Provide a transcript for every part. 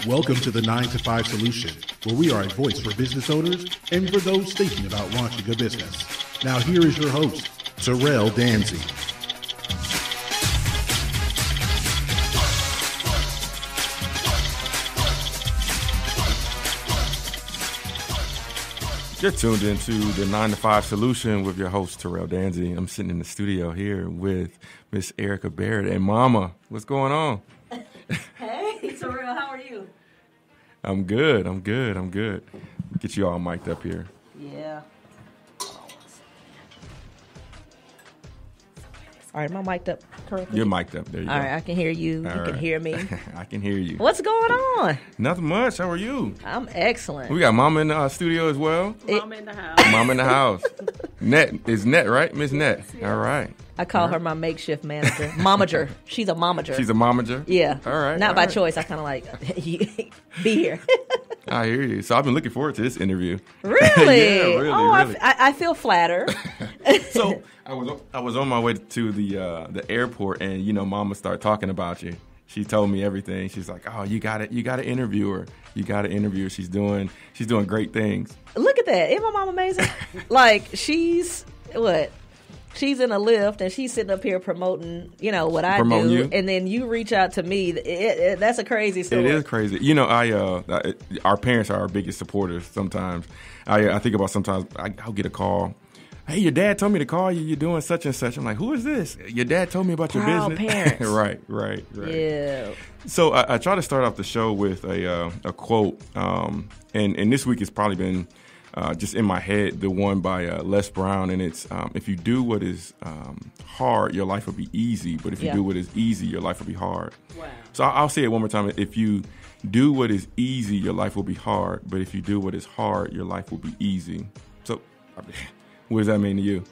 Welcome to the 9 to 5 Solution, where we are a voice for business owners and for those thinking about launching a business. Now here is your host, Terrell Danzy. You're tuned into the 9 to 5 Solution with your host, Terrell Danzy. I'm sitting in the studio here with Miss Erica Barrett and Mama. What's going on? Hey, Terrell, how are you? I'm good. Get you all mic'd up here. Yeah. All right, am I mic'd up correctly? You're mic'd up. There you go. All right, I can hear you. You can hear me. I can hear you. What's going on? Nothing much. How are you? I'm excellent. We got Mama in the studio as well. Mama in the house. Mama in the house. Net is Net, right? Miss Net. Yes. All right. I call her my makeshift manager. Momager. She's a momager. She's a momager? Yeah. All right. Not by choice. I kind of like, be here. I hear you. So I've been looking forward to this interview. Really? Yeah, really. I feel flattered. So I was on my way to the airport, and Mama started talking about you. She told me everything. She's like, "Oh, you got to interview her. You got to interview her. She's doing great things." Look at that! Isn't my mom amazing? Like she's in a lift and she's sitting up here promoting, what I do, you. And then you reach out to me. That's a crazy story. It is crazy. Our parents are our biggest supporters. Sometimes I think about I'll get a call. Hey, your dad told me to call you. You're doing such and such. I'm like, who is this? Your dad told me about your Proud business. Parents. Right. Yeah. So I try to start off the show with a quote, and this week it's probably been just in my head, the one by Les Brown, and it's if you do what is hard, your life will be easy. But if you do what is easy, your life will be hard. Wow. So I'll say it one more time. If you do what is easy, your life will be hard. But if you do what is hard, your life will be easy. So what does that mean to you?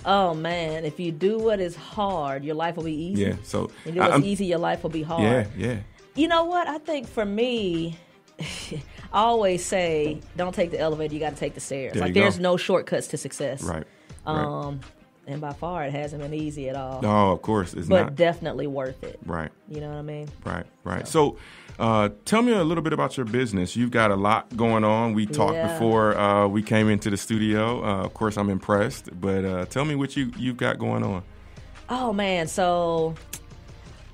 Oh, man. If you do what is hard, your life will be easy. Yeah. So if you do what's easy, your life will be hard. Yeah. You know what? I think for me, I always say, don't take the elevator, you got to take the stairs. There's no shortcuts to success. Right. And by far, it hasn't been easy at all. No, of course it's not. But definitely worth it. Right. You know what I mean? Right. So tell me a little bit about your business. You've got a lot going on. We talked before we came into the studio. Of course, I'm impressed. But tell me what you've got going on. Oh, man. So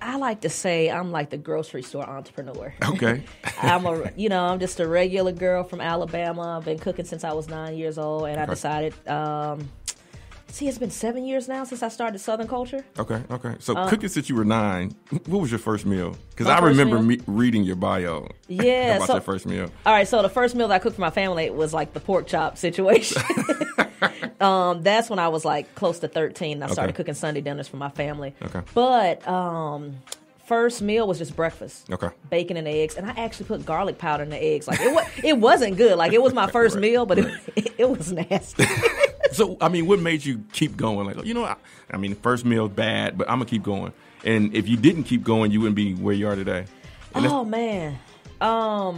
I like to say I'm like the grocery store entrepreneur. Okay. I'm just a regular girl from Alabama. I've been cooking since I was 9 years old, and I decided, it's been 7 years now since I started Southern Culture. Okay. So cooking since you were 9, what was your first meal? Because I remember reading your bio about your first meal. All right, so the first meal that I cooked for my family was like the pork chop situation. That's when I was like close to 13 and I started cooking Sunday dinners for my family. Okay. But first meal was just breakfast. Okay. Bacon and eggs. And I actually put garlic powder in the eggs. Like it wasn't good. Like it was my first meal, but it was nasty. So, what made you keep going? Like, first meal bad, but I'm going to keep going. And if you didn't keep going, you wouldn't be where you are today. Oh, man. I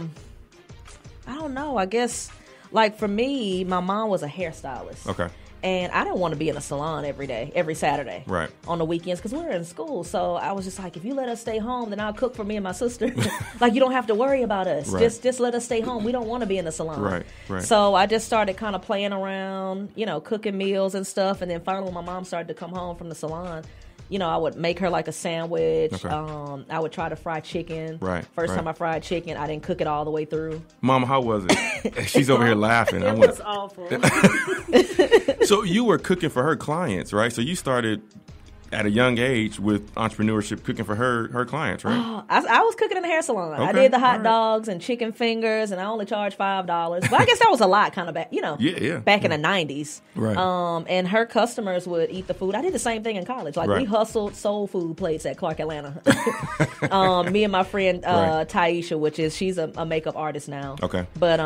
don't know. I guess, like, for me, my mom was a hairstylist. Okay. And I didn't want to be in a salon every Saturday. Right. On the weekends, because we were in school. So I was just like, if you let us stay home, then I'll cook for me and my sister. Like, you don't have to worry about us. Right. Just let us stay home. We don't want to be in the salon. Right. So I just started kind of playing around, cooking meals and stuff. And then finally, when my mom started to come home from the salon, I would make her like a sandwich. Okay. I would try to fry chicken. Right. First time I fried chicken, I didn't cook it all the way through. Mama, how was it? She's over here laughing. It was awful. So you were cooking for her clients, right? So you started at a young age with entrepreneurship, cooking for her clients, right? Oh, I was cooking in the hair salon. Okay. I did the hot dogs and chicken fingers, and I only charged $5. But I guess that was a lot kind of back, back in the 90s. Right. And her customers would eat the food. I did the same thing in college. Like, we hustled soul food plates at Clark Atlanta. Me and my friend Taisha, she's a makeup artist now. Okay. But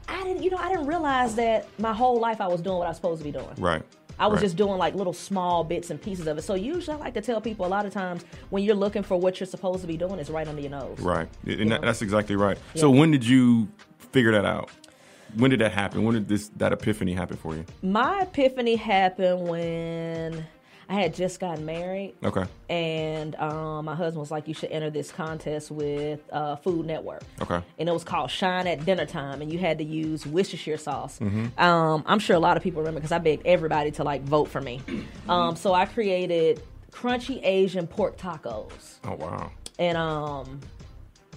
I didn't realize that my whole life I was doing what I was supposed to be doing. Right. I was just doing like little small bits and pieces of it. So usually I like to tell people a lot of times when you're looking for what you're supposed to be doing, it's right under your nose. Right. And that's exactly right. Yeah. So when did you figure that out? When did that happen? When did that epiphany happen for you? My epiphany happened when I had just gotten married. Okay. And my husband was like, you should enter this contest with Food Network. Okay. And it was called Shine at Dinner Time, and you had to use Worcestershire sauce. I'm sure a lot of people remember because I begged everybody to like vote for me. So I created crunchy Asian pork tacos. Oh, wow. And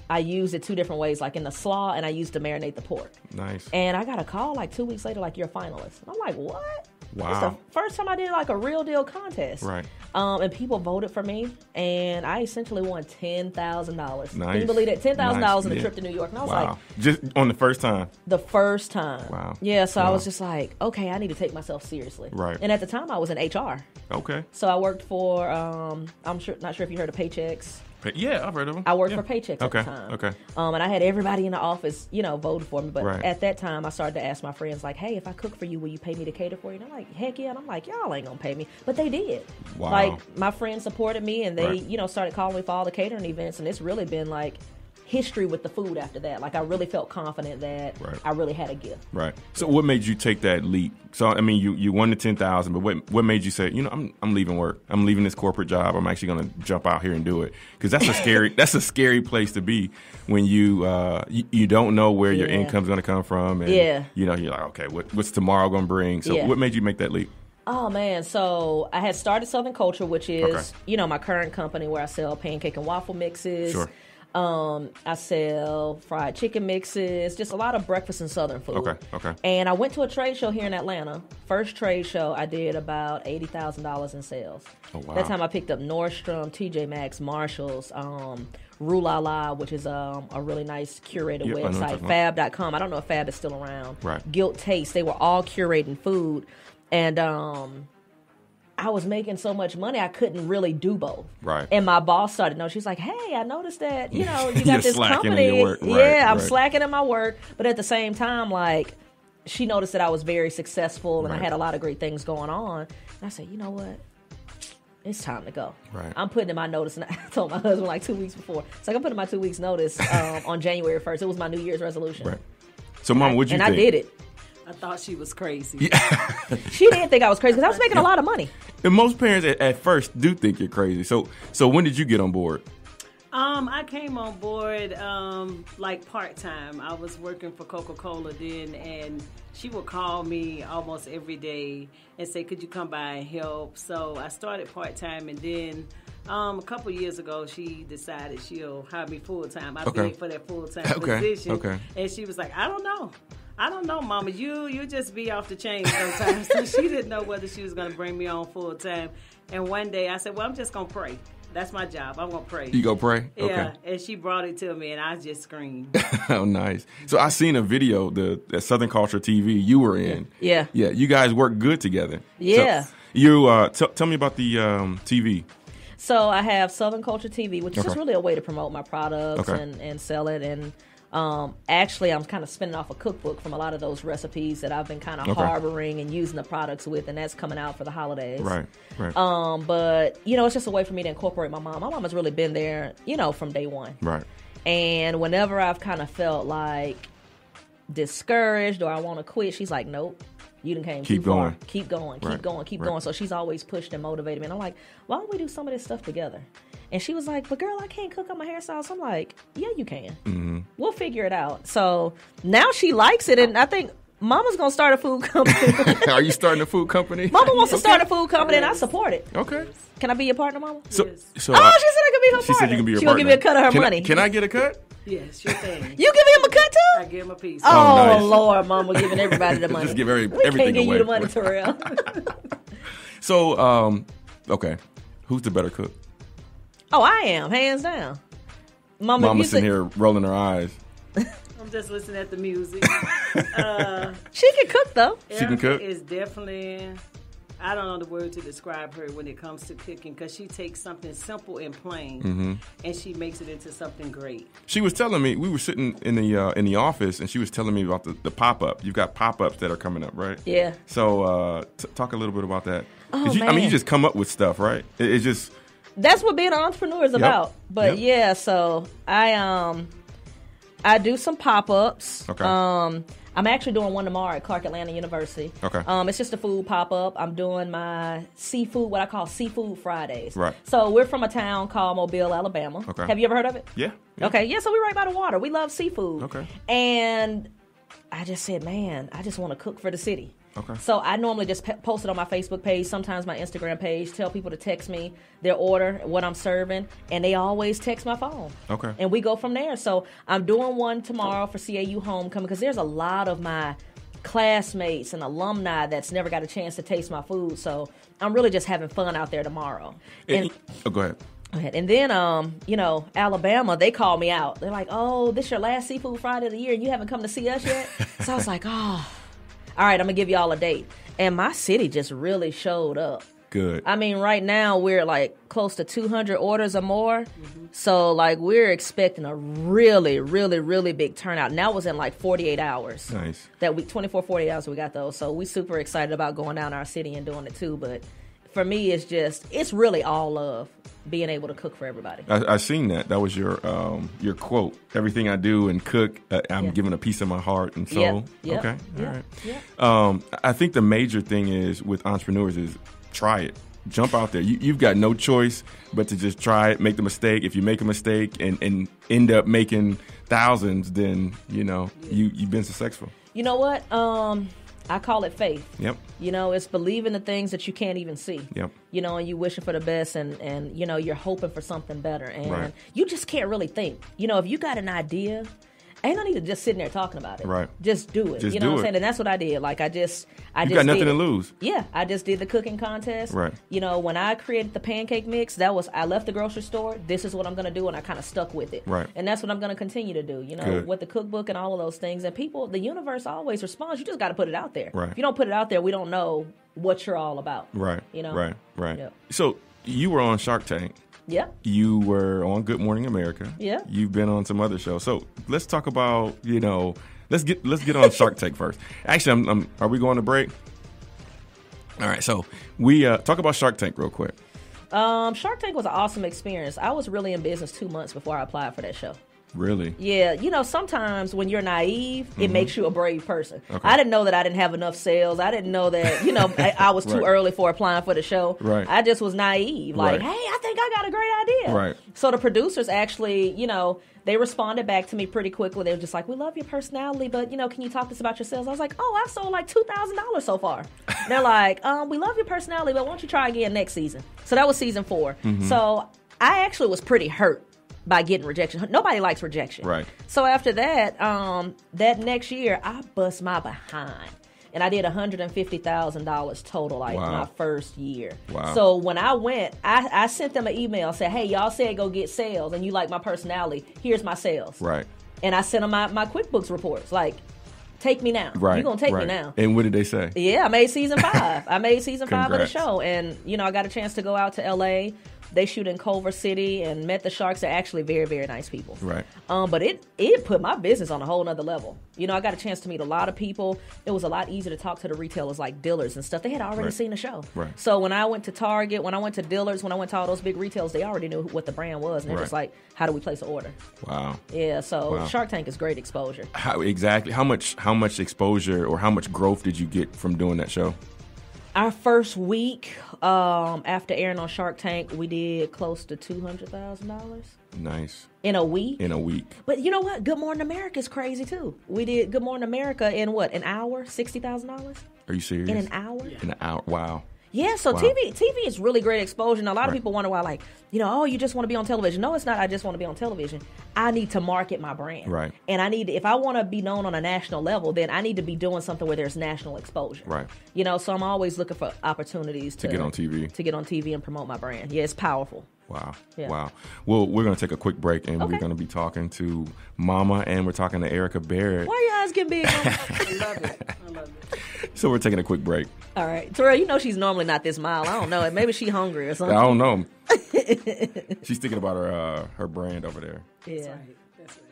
I used it 2 different ways, like in the slaw, and I used to marinate the pork. Nice. And I got a call like 2 weeks later, like, you're a finalist. And I'm like, what? Wow. It's the first time I did like a real deal contest. Right. And people voted for me, and I essentially won $10,000. Nice. Can you believe that? $10,000 in a trip to New York. And I was like, just on the first time? The first time. Wow. Yeah, so I was just like, okay, I need to take myself seriously. Right. And at the time, I was in HR. Okay. So I worked for, I'm not sure if you heard of Paychex. Yeah, I've heard of them. I worked for Paychex at the time. Okay. And I had everybody in the office, voted for me. But right. at that time, I started to ask my friends, like, hey, if I cook for you, will you pay me to cater for you? And I'm like, heck yeah. And I'm like, y'all ain't going to pay me. But they did. Wow. Like, my friends supported me, and they, started calling me for all the catering events. And it's really been, like, history with the food after that. Like, I really felt confident that I really had a gift. Right. So what made you take that leap? So, I mean, you won the $10,000, but what made you say, I'm leaving work. I'm leaving this corporate job. I'm actually going to jump out here and do it. Because that's a scary place to be when you don't know where your income's going to come from. And, you're like, okay, what's tomorrow going to bring? So what made you make that leap? Oh, man. So I had started Southern Culture, which is, my current company where I sell pancake and waffle mixes. Sure. I sell fried chicken mixes, just a lot of breakfast and Southern food. Okay. And I went to a trade show here in Atlanta. First trade show, I did about $80,000 in sales. Oh, wow. That time I picked up Nordstrom, TJ Maxx, Marshalls, Rue La La, which is a really nice curated website, Fab.com. I don't know if Fab is still around. Right. Guilt Taste. They were all curating food. And I was making so much money, I couldn't really do both. Right. And my boss started to know. She's like, hey, I noticed that, you got this company. In your work. Right, I'm slacking in my work. But at the same time, like, she noticed that I was very successful and I had a lot of great things going on. And I said, you know what? It's time to go. Right. I'm putting in my notice. And I told my husband like 2 weeks before. It's like, I'm putting my 2 weeks notice on January 1st. It was my New Year's resolution. Right. So, Mom, what'd you think? And I did it. I thought she was crazy. Yeah. She didn't think I was crazy because I was making a lot of money. And most parents at first do think you're crazy. So when did you get on board? I came on board like part-time. I was working for Coca-Cola then, and she would call me almost every day and say, could you come by and help? So I started part-time, and then a couple years ago, she decided she'll hire me full-time. I begged for that full-time position. Okay. And she was like, I don't know, Mama. You just be off the chain sometimes. So she didn't know whether she was going to bring me on full time. And one day I said, well, I'm just going to pray. That's my job. I'm going to pray. You go pray? Yeah. Okay. And she brought it to me, and I just screamed. Oh, nice. So I seen a video, the Southern Culture TV you were in. Yeah. Yeah. You guys work good together. Yeah. So you tell me about the TV. So I have Southern Culture TV, which is just really a way to promote my products and sell it. And actually, I'm kind of spinning off a cookbook from a lot of those recipes that I've been kind of harboring and using the products with, and that's coming out for the holidays. Right. But, it's just a way for me to incorporate my mom. My mom has really been there, from day one. Right. And whenever I've kind of felt like discouraged or I want to quit, she's like, nope. You done came too far. Keep going. Keep going. So she's always pushed and motivated me. And I'm like, why don't we do some of this stuff together? And she was like, but girl, I can't cook on my hairstyle. So I'm like, yeah, you can. Mm-hmm. We'll figure it out. So now she likes it. And I think Mama's going to start a food company. Are you starting a food company? Mama wants to start a food company, and I support it. Okay. Can I be your partner, Mama? So she said I could be her partner. She said you can be your partner. She's going to give me a cut of her money. Can I get a cut? Yes, sure thing. You give him a cut too? I give him a piece. Oh, nice. Lord, Mama giving everybody the money. Just give everything we away. Can't give you the money, Terrell. So, okay, who's the better cook? Oh, I am, hands down. Mama's sitting here rolling her eyes. I'm just listening at the music. She can cook though. She can cook. Is definitely. I don't know the word to describe her when it comes to cooking, because she takes something simple and plain and she makes it into something great. She was telling me, we were sitting in the office, and she was telling me about the pop-up. You've got pop-ups that are coming up, right? Yeah. So talk a little bit about that. Oh, man. I mean, you just come up with stuff, right? It's just... That's what being an entrepreneur is about. But yeah, so I do some pop-ups. Okay. I'm actually doing one tomorrow at Clark Atlanta University. Okay. It's just a food pop-up. I'm doing my seafood, what I call Seafood Fridays. Right. So we're from a town called Mobile, Alabama. Okay. Have you ever heard of it? Yeah. Okay, yeah, so we're right by the water. We love seafood. Okay. And I just said, man, I just want to cook for the city. Okay. So I normally just post it on my Facebook page, sometimes my Instagram page, tell people to text me their order, what I'm serving, and they always text my phone. Okay. And we go from there. So I'm doing one tomorrow for CAU Homecoming because there's a lot of my classmates and alumni that's never got a chance to taste my food. So I'm really just having fun out there tomorrow. Go ahead. And then, Alabama, they call me out. They're like, oh, this your last Seafood Friday of the year and you haven't come to see us yet? So I was like, oh, all right, I'm going to give you all a date. And my city just really showed up. Good. I mean, right now we're like close to 200 orders or more. Mm-hmm. So like we're expecting a really, really, really big turnout. And that was in like 48 hours. Nice. 48 hours we got those. So we super excited about going down our city and doing it too. But for me, it's really all love. Being able to cook for everybody. I seen that. That was your quote. Everything I do and cook, I'm giving a piece of my heart and soul. Yep. Okay. Yep. All right. Yep. I think the major thing is with entrepreneurs is try it. Jump out there. You've got no choice but to just try it, make the mistake. If you make a mistake and end up making thousands, then, you've been successful. You know what? I call it faith. Yep. It's believing the things that you can't even see. Yep. And you wishing for the best and you're hoping for something better. And you just can't really think. If you got an idea, ain't no need to just sitting there talking about it. Right. Just do it. Just you know do what I'm it. saying? And that's what I did. Like you got nothing to lose. Yeah. I just did the cooking contest. Right. When I created the pancake mix, I left the grocery store. This is what I'm going to do. And I kind of stuck with it. Right. And that's what I'm going to continue to do, Good. with the cookbook and all of those things. And people, the universe always responds. You just got to put it out there. Right. If you don't put it out there, we don't know what you're all about. Right. Right. Yep. So you were on Shark Tank. Yeah. You were on Good Morning America. Yeah. You've been on some other shows. So let's talk about, let's get on Shark Tank first. Actually, are we going to break? All right. So we talk about Shark Tank real quick. Shark Tank was an awesome experience. I was really in business 2 months before I applied for that show. Really? Yeah. Sometimes when you're naive, it makes you a brave person. Okay. I didn't know that I didn't have enough sales. I didn't know that, I was too early for applying for the show. Right. I just was naive. Like, hey, I think I got a great idea. Right. So the producers actually, they responded back to me pretty quickly. They were just like, we love your personality, but, can you talk to us about your sales? I was like, oh, I've sold like $2,000 so far. They're like, we love your personality, but why don't you try again next season? So that was season 4. Mm-hmm. So I actually was pretty hurt by getting rejection. Nobody likes rejection. Right. So after that, that next year, I bust my behind. And I did $150,000 total, my first year. Wow. So when I went, I sent them an email, said, hey, y'all said go get sales, and you like my personality. Here's my sales. Right. And I sent them my QuickBooks reports, like, take me now. Right. You're going to take me now. And what did they say? Yeah, I made season 5. I made season 5 of the Congrats. show. And, I got a chance to go out to L.A., They shoot in Culver City and met the Sharks. They're actually very, very nice people. Right. But it put my business on a whole nother level. I got a chance to meet a lot of people. It was a lot easier to talk to the retailers like Dillard's and stuff. They had already seen the show. Right. So when I went to Target, when I went to Dillard's, when I went to all those big retailers, they already knew what the brand was. And they're just like, how do we place an order? Wow. Yeah, so Shark Tank is great exposure. Exactly. How much exposure or how much growth did you get from doing that show? Our first week after airing on Shark Tank, we did close to $200,000. Nice. In a week? In a week. But you know what? Good Morning America is crazy, too. We did Good Morning America in what? An hour? $60,000? Are you serious? In an hour? Yeah. In an hour. Wow. Yeah, so wow. TV is really great exposure. And a lot of people wonder why, like, you just want to be on television. No, it's not I just want to be on television. I need to market my brand. Right. And if I want to be known on a national level, then I need to be doing something where there's national exposure. Right. So I'm always looking for opportunities to get on TV. To get on TV and promote my brand. Yeah, it's powerful. Wow. Yeah. Wow. Well, we're going to take a quick break, and we're going to be talking to Mama, and we're talking to Erica Barrett. Why are your eyes getting big, Mama? I love it. So we're taking a quick break. All right. Terrell, she's normally not this mild. I don't know. Maybe she's hungry or something. I don't know. She's thinking about her brand over there. Yeah. That's right.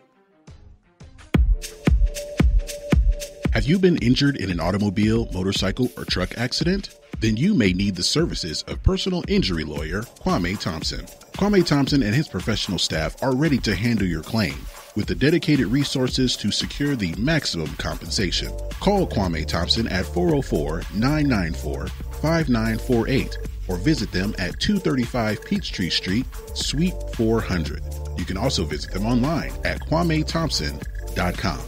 Have you been injured in an automobile, motorcycle, or truck accident? Then you may need the services of personal injury lawyer Kwame Thompson. Kwame Thompson and his professional staff are ready to handle your claim. with the dedicated resources to secure the maximum compensation. Call Kwame Thompson at 404-994-5948 or visit them at 235 Peachtree Street, Suite 400. You can also visit them online at kwamethompson.com.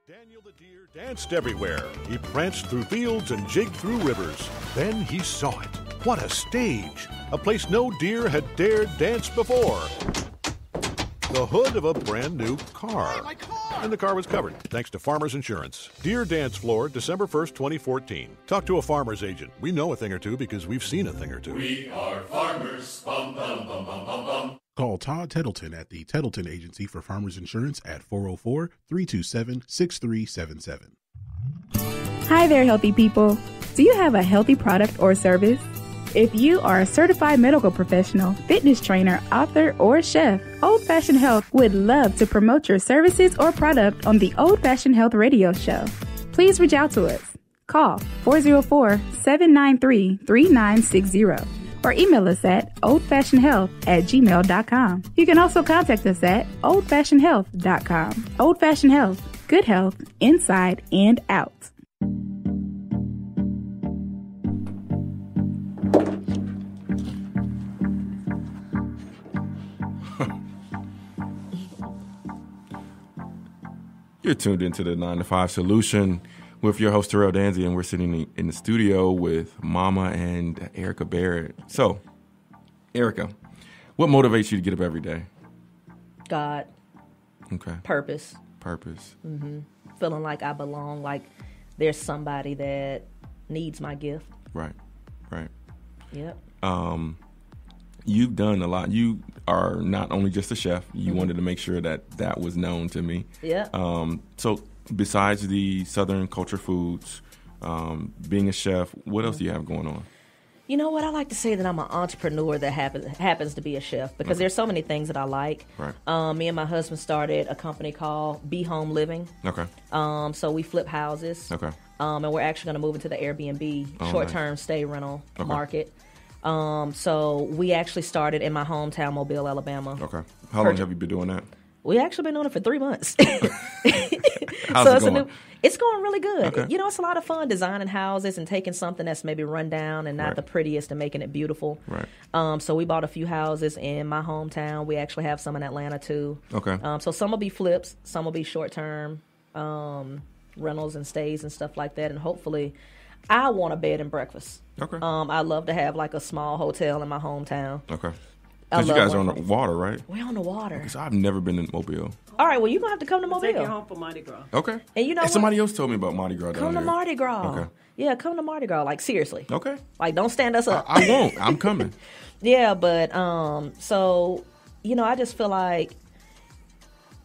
Daniel the deer danced everywhere. He pranced through fields and jigged through rivers. Then he saw it. What a stage! A place no deer had dared dance before. The hood of a brand new car. Hey, my car! And the car was covered, thanks to Farmers Insurance. Deer Dance Floor, December 1st, 2014. Talk to a farmer's agent. We know a thing or two because we've seen a thing or two. We are farmers. Bum, bum, bum, bum, bum, bum. Call Todd Tettleton at the Tettleton Agency for Farmers Insurance at 404-327-6377. Hi there, healthy people. Do you have a healthy product or service? If you are a certified medical professional, fitness trainer, author, or chef, Old Fashioned Health would love to promote your services or product on the Old Fashioned Health radio show. Please reach out to us. Call 404-793-3960 or email us at oldfashionedhealth@gmail.com. You can also contact us at oldfashionedhealth.com. Old Fashioned Health, good health inside and out. You're tuned into the 9 to 5 Solution with your host, Terrell Danzy, and we're sitting in the studio with Mama and Erica Barrett. So, Erica, what motivates you to get up every day? God. Okay. Purpose. Mm-hmm. Feeling like I belong, like there's somebody that needs my gift. Right. Yep. You've done a lot. You are not only just a chef. You wanted to make sure that was known to me. Yeah. So besides the Southern culture foods, being a chef, what else do you have going on? You know what? I like to say that I'm an entrepreneur that happens to be a chef because there's so many things that I like. Right. Me and my husband started a company called Be Home Living. Okay. So we flip houses. Okay. And we're actually going to move into the Airbnb short-term stay rental market. So we actually started in my hometown, Mobile, Alabama. Okay. How long have you been doing that? We actually been doing it for 3 months. How's it going? It's going really good. Okay. You know, it's a lot of fun designing houses and taking something that's maybe run down and not the prettiest and making it beautiful. Right. So we bought a few houses in my hometown. We actually have some in Atlanta too. Okay. So some will be flips, some will be short-term rentals and stays and stuff like that. And hopefully, I want a bed and breakfast. Okay. I love to have like a small hotel in my hometown. Okay. Because you guys are on the water, right? We're on the water. Because I've never been in Mobile. All right, well, you're going to have to come to Mobile. Take you home for Mardi Gras. Okay. And you know what? Somebody else told me about Mardi Gras down Come there. to Mardi Gras. Okay. Yeah, come to Mardi Gras. Like, seriously. Okay. Like, don't stand us up. I won't. I'm coming. Yeah, but, so, you know, I just feel like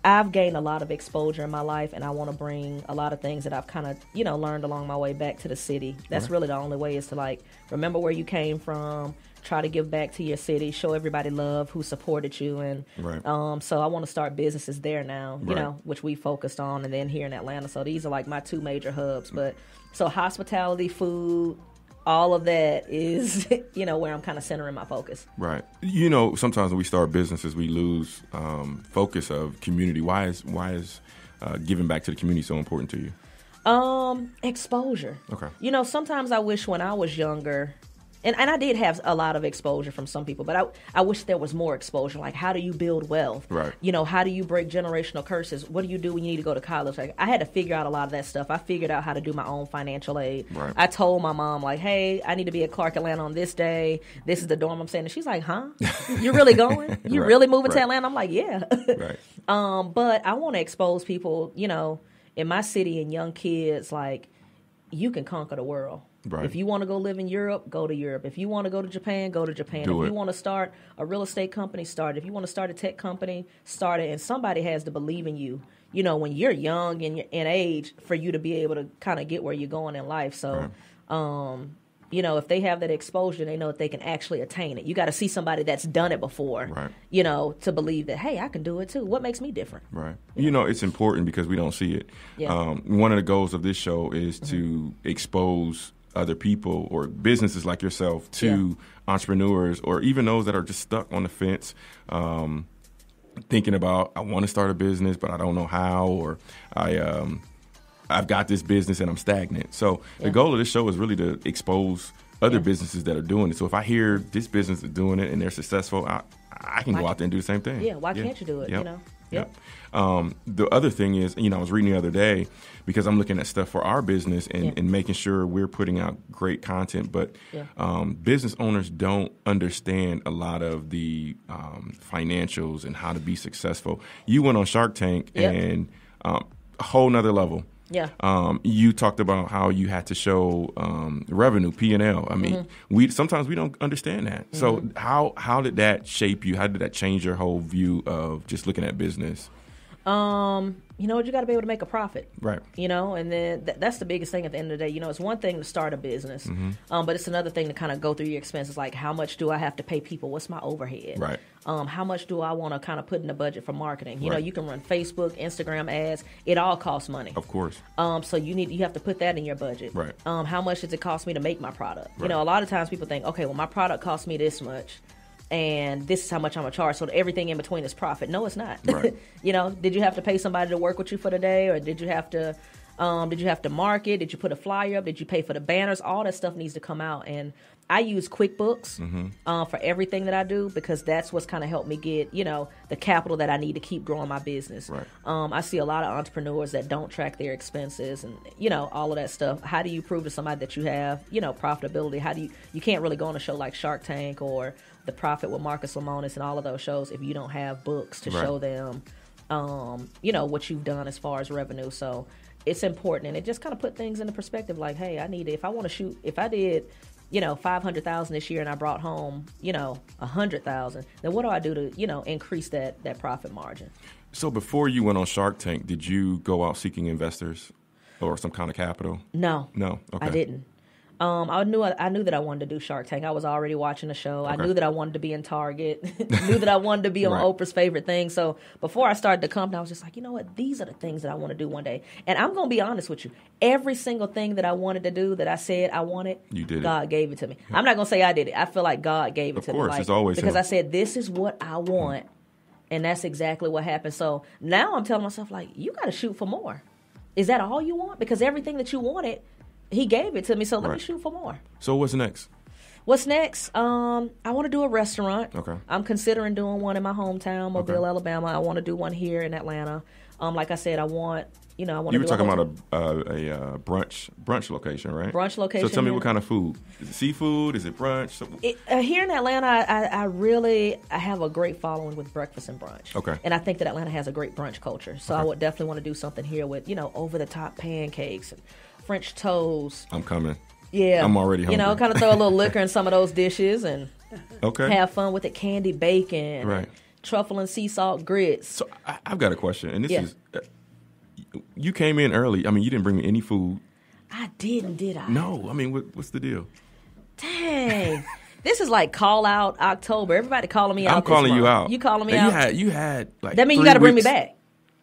I've gained a lot of exposure in my life, and I want to bring a lot of things that I've kind of, you know, learned along my way back to the city. That's really the only way is to, like, remember where you came from, try to give back to your city, show everybody love who supported you. And so I want to start businesses there now, you know, which we focused on, and then here in Atlanta. So these are, like, my two major hubs. But so hospitality, food, all of that is, you know, where I'm kind of centering my focus. Right. You know, sometimes when we start businesses, we lose focus of community. Why is giving back to the community so important to you? Exposure. Okay. You know, sometimes I wish when I was younger, and I did have a lot of exposure from some people, but I wish there was more exposure. Like, how do you build wealth? Right. You know, how do you break generational curses? What do you do when you need to go to college? Like, I had to figure out a lot of that stuff. I figured out how to do my own financial aid. Right. I told my mom, like, hey, I need to be at Clark Atlanta on this day. This is the dorm I'm staying in. She's like, huh? You're really going? You really moving to Atlanta? I'm like, yeah. Right. But I want to expose people, you know, in my city and young kids, like, you can conquer the world. Right. If you want to go live in Europe, go to Europe. If you want to go to Japan, go to Japan. If you want to start a real estate company, start it. If you want to start a tech company, start it. And somebody has to believe in you, you know, when you're young and in age, for you to be able to kind of get where you're going in life. So, you know, if they have that exposure, they know that they can actually attain it. You got to see somebody that's done it before, you know, to believe that, hey, I can do it too. What makes me different? Right. You know, it's important because we don't see it. Yeah. One of the goals of this show is to expose other people or businesses like yourself to entrepreneurs or even those that are just stuck on the fence. thinking about, I want to start a business, but I don't know how, or I've got this business and I'm stagnant. So the goal of this show is really to expose other businesses that are doing it. So if I hear this business is doing it and they're successful, I can go out there and do the same thing. Yeah, why can't you do it, you know? Yep. The other thing is, I was reading the other day because I'm looking at stuff for our business and making sure we're putting out great content. But business owners don't understand a lot of the financials and how to be successful. You went on Shark Tank and a whole nother level. Yeah. You talked about how you had to show revenue, P&L. I mean, sometimes we don't understand that. So how did that shape you? How did that change your whole view of just looking at business? You know what? You got to be able to make a profit. Right. And then that's the biggest thing at the end of the day. It's one thing to start a business, but it's another thing to kind of go through your expenses. Like, how much do I have to pay people? What's my overhead? Right. How much do I want to kind of put in the budget for marketing? You know, you can run Facebook, Instagram ads. It all costs money. Of course. So you have to put that in your budget. Right. How much does it cost me to make my product? Right. A lot of times people think, okay, well, my product costs me this much, and this is how much I'm going to charge, so everything in between is profit. No, it's not. Right. Did you have to pay somebody to work with you for the day, or did you have to market? Did you put a flyer up? Did you pay for the banners? All that stuff needs to come out. And I use QuickBooks for everything that I do, because that's what's kind of helped me get, the capital that I need to keep growing my business. Right. I see a lot of entrepreneurs that don't track their expenses and, all of that stuff. How do you prove to somebody that you have, profitability? You can't really go on a show like Shark Tank or The Profit with Marcus Lemonis and all of those shows if you don't have books to show them, what you've done as far as revenue. So it's important, and it just kind of put things into perspective. Like, hey, if I did, 500,000 this year and I brought home, 100,000, then what do I do to, increase that profit margin? So before you went on Shark Tank, did you go out seeking investors or some kind of capital? No. Okay. I didn't. I knew that I wanted to do Shark Tank. I was already watching the show. Okay. I knew that I wanted to be in Target. Knew that I wanted to be on Oprah's favorite thing. So before I started the company, I was just like, you know what? These are the things that I want to do one day. And I'm going to be honest with you. Every single thing that I wanted to do, that I said I wanted, you did God gave it to me. Yeah. I'm not going to say I did it. I feel like God gave it to me. Of course, it's always because him. I said, this is what I want. And that's exactly what happened. So now I'm telling myself, like, you got to shoot for more. Is that all you want? Because everything that you wanted, He gave it to me, so let me shoot for more. So what's next? What's next? I want to do a restaurant. Okay. I'm considering doing one in my hometown, Mobile, Alabama. I want to do one here in Atlanta. Like I said, I want to do You were talking about a brunch location, right? Brunch location. So tell me what kind of food. Is it seafood? Is it brunch? Here in Atlanta, I have a great following with breakfast and brunch. Okay. And I think that Atlanta has a great brunch culture. So I would definitely want to do something here with, over-the-top pancakes and French toast. I'm coming. Yeah. I'm already hungry. Kind of throw a little liquor in some of those dishes and okay. have fun with it. Candy bacon. Right. Truffle and sea salt grits. So I've got a question. And this is, you came in early. I mean, you didn't bring me any food. I didn't, did I? No. I mean, what's the deal? Dang. This is like call out October. Everybody calling me out. I'm calling you out. You calling me out? You had like that means you got to bring me back.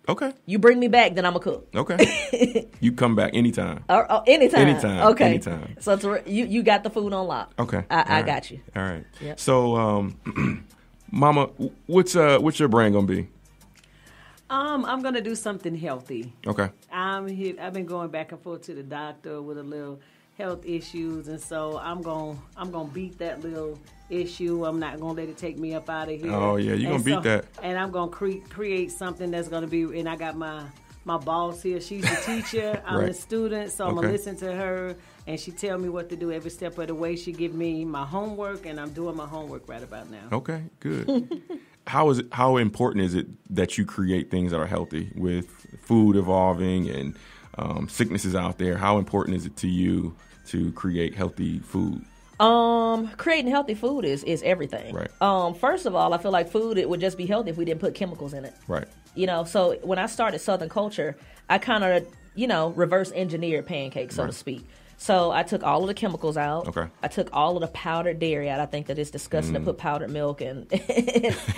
Okay. You bring me back, then I'm a cook. Okay. You come back anytime. Anytime. Anytime. Okay. Anytime. So you got the food on lock. Okay. I got you. All right. Yep. So, Mama, what's your brand gonna be? I'm gonna do something healthy. Okay. I've been going back and forth to the doctor with a little health issues, and so I'm gonna beat that little issue. I'm not gonna let it take me up out of here. Oh yeah, you're gonna beat that. And I'm gonna create something that's gonna be. And I got my boss here. She's the teacher. I'm the student, so I'm gonna listen to her, and she tell me what to do every step of the way. She give me my homework, and I'm doing my homework right about now. Okay, good. How important is it that you create things that are healthy with food evolving and sicknesses out there? How important is it to you to create healthy food? Creating healthy food is everything. Right. First of all, I feel like food, it would just be healthy if we didn't put chemicals in it. Right. So when I started Southern Culture, I kind of, reverse engineered pancakes, so to speak. So I took all of the chemicals out. Okay. I took all of the powdered dairy out. I think that it's disgusting to put powdered milk and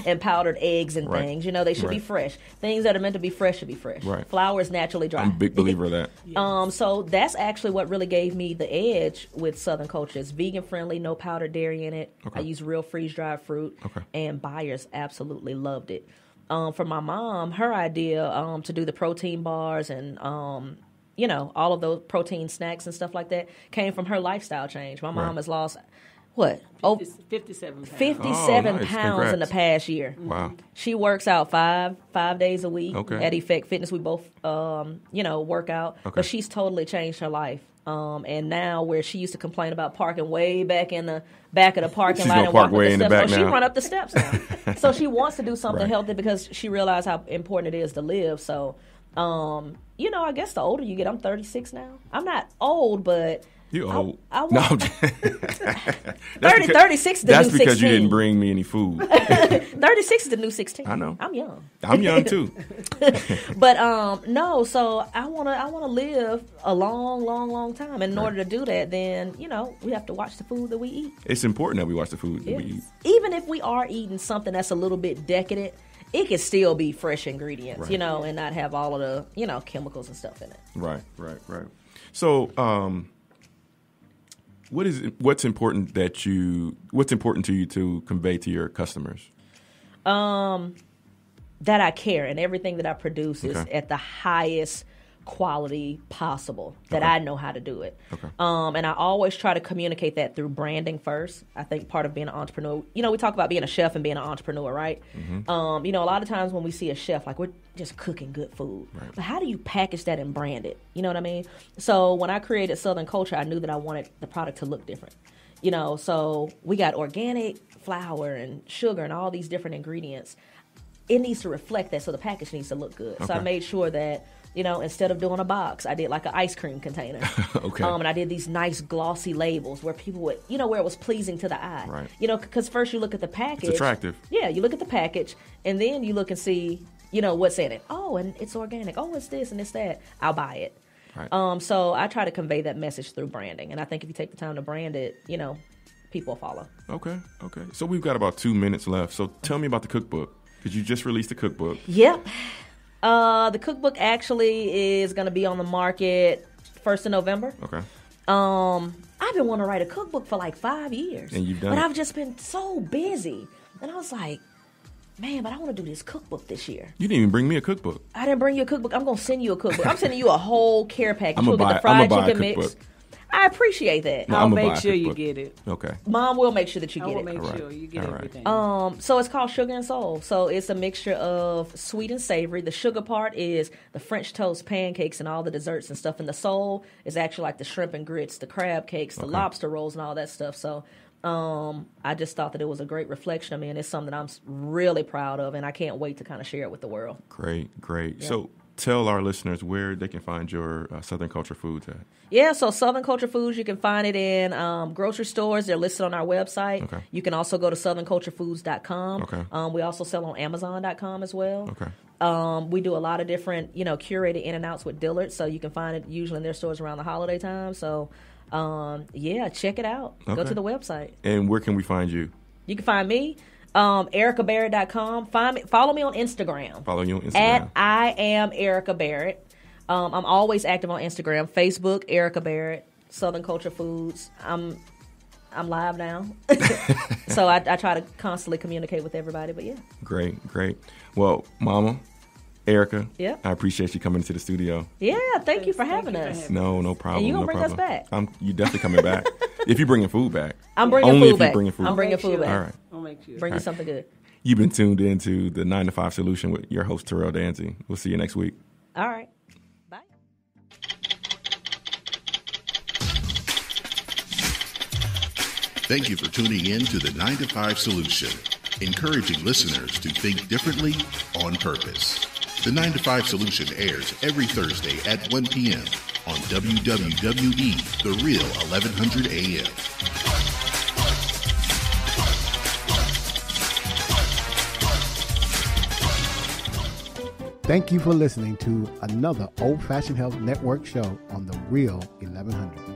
and powdered eggs and things. They should be fresh. Things that are meant to be fresh should be fresh. Right. Flour is naturally dry. I'm a big believer of that. Yes. So that's actually what really gave me the edge with Southern Culture. It's vegan friendly, no powdered dairy in it. Okay. I use real freeze dried fruit. Okay. And buyers absolutely loved it. for my mom, her idea to do the protein bars and all of those protein snacks and stuff like that came from her lifestyle change. My mom has lost, 57 pounds. 57 pounds in the past year. Wow. She works out five days a week at Effect Fitness. We both, work out. Okay. But she's totally changed her life. And now where she used to complain about parking way back in the back of the parking lot and walk up the steps, she run up the steps now. So she wants to do something healthy because she realized how important it is to live. So, I guess the older you get, I'm 36 now. I'm not old, but you old. I want 36 is the new 16. That's because you didn't bring me any food. 36 is the new 16. I know. I'm young. I'm young too. But no, so I wanna live a long time. And in order to do that, then we have to watch the food that we eat. It's important that we watch the food that we eat. Even if we are eating something that's a little bit decadent, it can still be fresh ingredients, and not have all of the chemicals and stuff in it. Right. So, what's important to you to convey to your customers? That I care, and everything that I produce is at the highest quality possible, that I know how to do it. And I always try to communicate that through branding first. I think part of being an entrepreneur, we talk about being a chef and being an entrepreneur, right? A lot of times when we see a chef, like, we're just cooking good food. Right. But how do you package that and brand it? You know what I mean? So when I created Southern Culture, I knew that I wanted the product to look different. So we got organic flour and sugar and all these different ingredients. It needs to reflect that, so the package needs to look good. So I made sure that, instead of doing a box, I did like an ice cream container. And I did these nice glossy labels where people would, where it was pleasing to the eye. Right. Because first you look at the package. It's attractive. Yeah, you look at the package, and then you look and see, what's in it. Oh, and it's organic. Oh, it's this and it's that. I'll buy it. Right. So I try to convey that message through branding. And I think if you take the time to brand it, people follow. Okay. So we've got about 2 minutes left. So tell me about the cookbook, because you just released a cookbook. Yep. The cookbook actually is going to be on the market 1st of November. Okay. I've been wanting to write a cookbook for like 5 years. And you've done it. But I've just been so busy. And I was like, man, but I want to do this cookbook this year. You didn't even bring me a cookbook. I didn't bring you a cookbook. I'm going to send you a cookbook. I'm sending you a whole care package. You'll get the fried chicken mix. I appreciate that. I'll make sure you get it. Okay. Mom will make sure that you get it. I will make sure you get everything. So it's called Sugar and Soul. So it's a mixture of sweet and savory. The sugar part is the French toast, pancakes, and all the desserts and stuff. And the soul is actually like the shrimp and grits, the crab cakes, the lobster rolls, and all that stuff. So I just thought that it was a great reflection of me, and it's something I'm really proud of, and I can't wait to kind of share it with the world. Great. Yep. So tell our listeners where they can find your Southern Culture Foods at. Yeah, so Southern Culture Foods, you can find it in grocery stores. They're listed on our website. Okay. You can also go to southernculturefoods.com. Okay. We also sell on Amazon.com as well. Okay. We do a lot of different, curated in and outs with Dillard's, so you can find it usually in their stores around the holiday time. So, check it out. Okay. Go to the website. And where can we find you? You can find me. EricaBarrett.com. Follow me on Instagram. Follow you on Instagram. At I am Erica Barrett. I'm always active on Instagram, Facebook, Erica Barrett, Southern Culture Foods. I'm live now, so I try to constantly communicate with everybody. But yeah, great. Well, Mama, Erica, yep. I appreciate you coming into the studio. Yeah, thank you for having us. No problem. And you gonna bring us back? You definitely coming back. If you're bringing food back, I'm bringing only food if back. you're bringing food. I'm bringing food back. All right, I'll make sure. Bring you something good. You've been tuned into the 9 to 5 Solution with your host Terrell Danzy. We'll see you next week. All right. Thank you for tuning in to the 9 to 5 Solution, encouraging listeners to think differently on purpose. The 9 to 5 Solution airs every Thursday at 1 p.m. on WWE The Real 1100 AM. Thank you for listening to another Old Fashioned Health Network show on The Real 1100.